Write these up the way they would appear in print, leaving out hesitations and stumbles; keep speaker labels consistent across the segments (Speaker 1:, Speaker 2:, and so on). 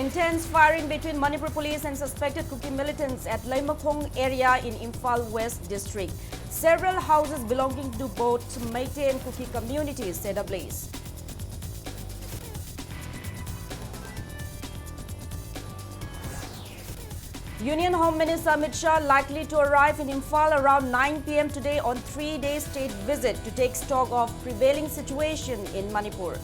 Speaker 1: Intense firing between Manipur police and suspected Kuki militants at Laimakhong area in Imphal West district. Several houses belonging to both Meitei and Kuki communities set ablaze. Union Home Minister Amit Shah likely to arrive in Imphal around 9 p.m. today on 3-day state visit to take stock of prevailing situation in Manipur.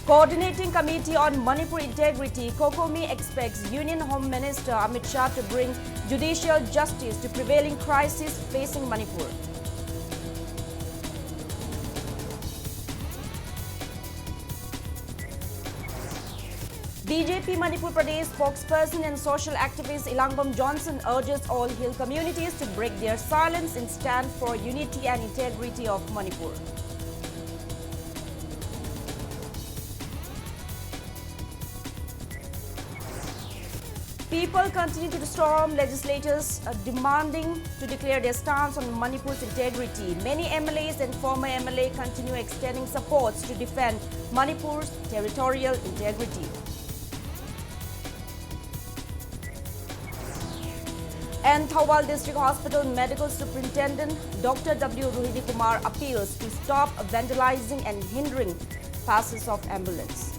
Speaker 1: Coordinating Committee on Manipur Integrity, COCOMI expects Union Home Minister Amit Shah to bring judicial justice to prevailing crisis facing Manipur. BJP Manipur Pradesh spokesperson and social activist Ilangbam Johnson urges all hill communities to break their silence and stand for unity and integrity of Manipur. People continue to storm legislators demanding to declare their stance on Manipur's integrity. Many MLAs and former MLA continue extending supports to defend Manipur's territorial integrity. And Thawal District Hospital Medical Superintendent Dr. W. Rohini Kumar appeals to stop vandalizing and hindering passes of ambulance.